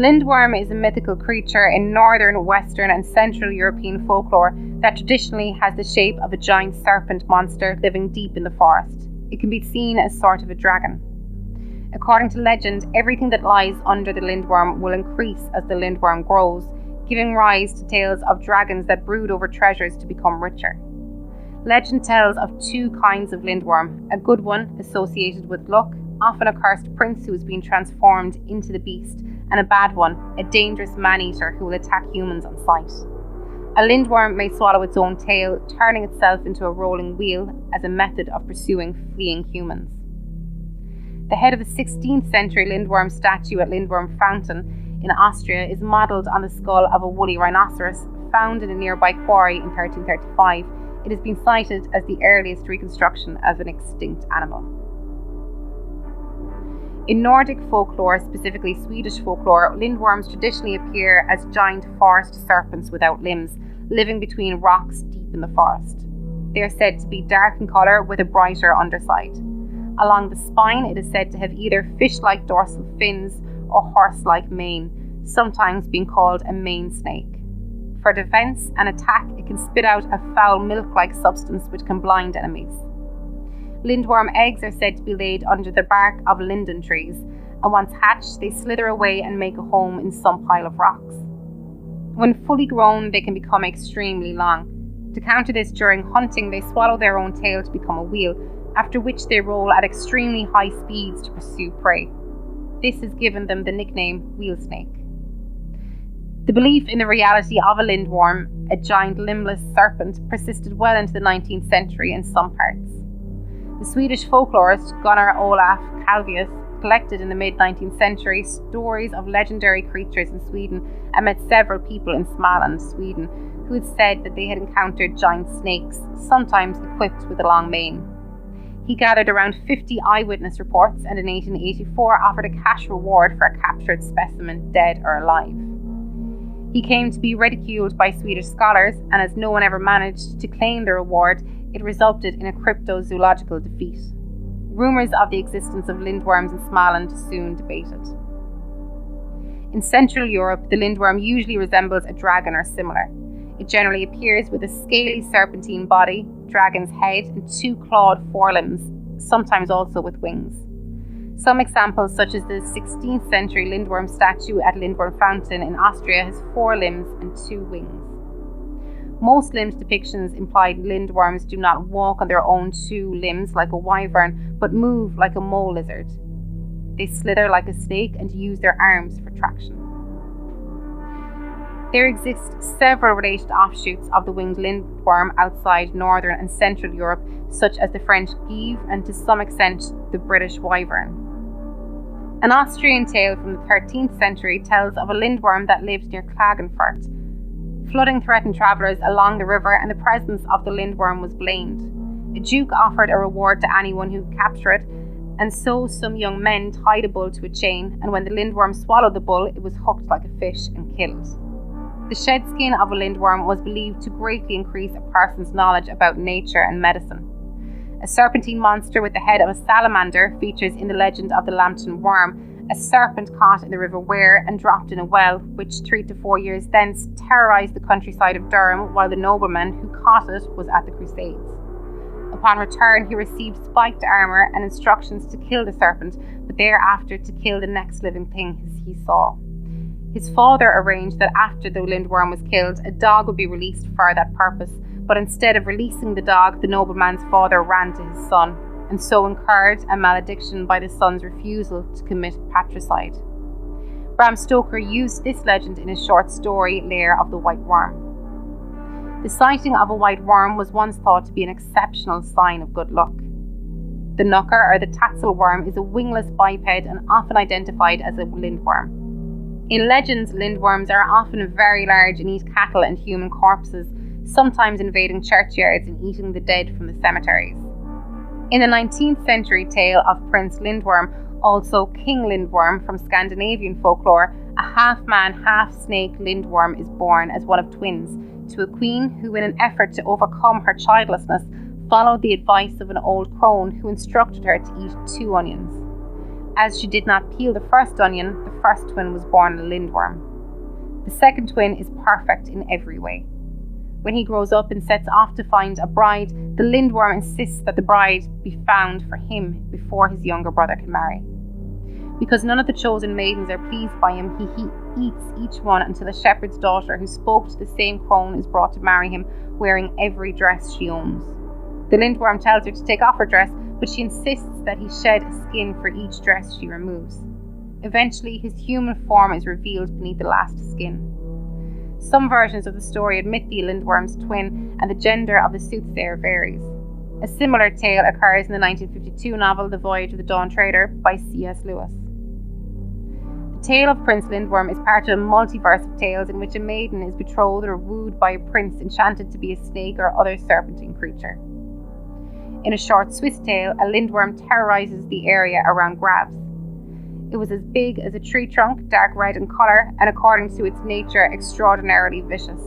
Lindworm is a mythical creature in northern, western and central European folklore that traditionally has the shape of a giant serpent monster living deep in the forest. It can be seen as sort of a dragon. According to legend, everything that lies under the lindworm will increase as the lindworm grows, giving rise to tales of dragons that brood over treasures to become richer. Legend tells of two kinds of lindworm, a good one associated with luck, often a cursed prince who has been transformed into the beast, and a bad one, a dangerous man-eater who will attack humans on sight. A lindworm may swallow its own tail, turning itself into a rolling wheel as a method of pursuing fleeing humans. The head of a 16th century Lindworm statue at Lindworm Fountain in Austria is modelled on the skull of a woolly rhinoceros found in a nearby quarry in 1335. It has been cited as the earliest reconstruction of an extinct animal. In Nordic folklore, specifically Swedish folklore, lindworms traditionally appear as giant forest serpents without limbs, living between rocks deep in the forest. They are said to be dark in colour with a brighter underside. Along the spine, it is said to have either fish-like dorsal fins or horse-like mane, sometimes being called a mane snake. For defence and attack, it can spit out a foul milk-like substance which can blind enemies. Lindworm eggs are said to be laid under the bark of linden trees, and once hatched, they slither away and make a home in some pile of rocks. When fully grown, they can become extremely long. To counter this during hunting, they swallow their own tail to become a wheel, after which they roll at extremely high speeds to pursue prey. This has given them the nickname wheel snake. The belief in the reality of a lindworm, a giant limbless serpent, persisted well into the 19th century in some parts. The Swedish folklorist Gunnar Olaf Calvius collected in the mid-19th century stories of legendary creatures in Sweden and met several people in Småland, Sweden, who had said that they had encountered giant snakes, sometimes equipped with a long mane. He gathered around 50 eyewitness reports and in 1884 offered a cash reward for a captured specimen, dead or alive. He came to be ridiculed by Swedish scholars, and as no one ever managed to claim the reward, it resulted in a cryptozoological defeat. Rumours of the existence of lindworms in Småland soon debated. In Central Europe, the lindworm usually resembles a dragon or similar. It generally appears with a scaly serpentine body, dragon's head, and two clawed forelimbs, sometimes also with wings. Some examples, such as the 16th century Lindworm statue at Lindworm Fountain in Austria, has 4 limbs and 2 wings. Most limbs depictions implied lindworms do not walk on their own 2 limbs like a wyvern, but move like a mole lizard. They slither like a snake and use their arms for traction. There exist several related offshoots of the winged lindworm outside northern and central Europe, such as the French guive and to some extent the British wyvern. An Austrian tale from the 13th century tells of a lindworm that lived near Klagenfurt. Flooding threatened travellers along the river, and the presence of the lindworm was blamed. A duke offered a reward to anyone who could capture it, and so some young men tied a bull to a chain, and when the lindworm swallowed the bull, it was hooked like a fish and killed. The shed skin of a lindworm was believed to greatly increase a person's knowledge about nature and medicine. A serpentine monster with the head of a salamander features in the legend of the Lambton worm, a serpent caught in the River Wear and dropped in a well, which 3 to 4 years thence terrorised the countryside of Durham while the nobleman who caught it was at the Crusades. Upon return, he received spiked armour and instructions to kill the serpent, but thereafter to kill the next living thing he saw. His father arranged that after the lindworm was killed, a dog would be released for that purpose, but instead of releasing the dog, the nobleman's father ran to his son, and so incurred a malediction by the son's refusal to commit patricide. Bram Stoker used this legend in his short story, Lair of the White Worm. The sighting of a white worm was once thought to be an exceptional sign of good luck. The knucker, or the tassel worm, is a wingless biped and often identified as a lindworm. In legends, lindworms are often very large and eat cattle and human corpses, sometimes invading churchyards and eating the dead from the cemeteries. In the 19th century tale of Prince Lindworm, also King Lindworm from Scandinavian folklore, a half-man, half-snake lindworm is born as one of twins to a queen who, in an effort to overcome her childlessness, followed the advice of an old crone who instructed her to eat 2 onions. As she did not peel the first onion, the first twin was born a Lindworm. The second twin is perfect in every way. When he grows up and sets off to find a bride, the Lindworm insists that the bride be found for him before his younger brother can marry. Because none of the chosen maidens are pleased by him, he eats each one until a shepherd's daughter who spoke to the same crone is brought to marry him, wearing every dress she owns. The Lindworm tells her to take off her dress, but she insists that he shed a skin for each dress she removes. Eventually, his human form is revealed beneath the last skin. Some versions of the story admit the Lindworm's twin, and the gender of the soothsayer varies. A similar tale occurs in the 1952 novel The Voyage of the Dawn Treader by C.S. Lewis. The tale of Prince Lindworm is part of a multiverse of tales in which a maiden is betrothed or wooed by a prince enchanted to be a snake or other serpentine creature. In a short Swiss tale, a Lindworm terrorizes the area around Grabs. It was as big as a tree trunk, dark red in colour, and according to its nature, extraordinarily vicious.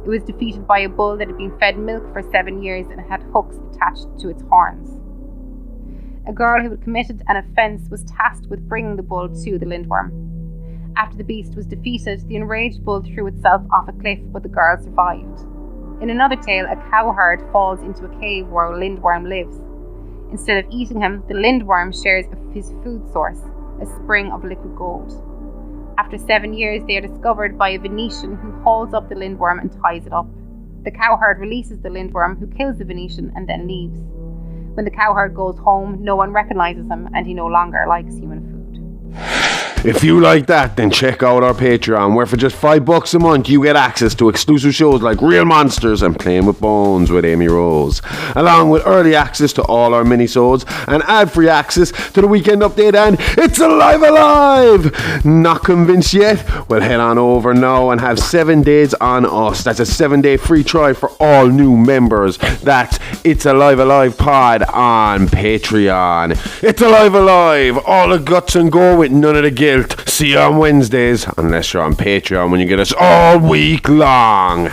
It was defeated by a bull that had been fed milk for 7 years and had hooks attached to its horns. A girl who had committed an offence was tasked with bringing the bull to the Lindworm. After the beast was defeated, the enraged bull threw itself off a cliff, but the girl survived. In another tale, a cowherd falls into a cave where a Lindworm lives. Instead of eating him, the Lindworm shares his food source, a spring of liquid gold. After 7 years, they are discovered by a Venetian who hauls up the Lindworm and ties it up. The cowherd releases the Lindworm, who kills the Venetian and then leaves. When the cowherd goes home, no one recognises him and he no longer likes human food. If you like that, then check out our Patreon, where for just $5 a month you get access to exclusive shows like Real Monsters and Playing with Bones with Amy Rose, along with early access to all our minisodes and ad-free access to the Weekend Update and It's Alive! Not convinced yet? Well, head on over now and have 7 days on us. That's a 7-day free trial for all new members. That's It's Alive Pod on Patreon. It's Alive! All the guts and gore with none of the guilt. See you on Wednesdays, unless you're on Patreon when you get us all week long.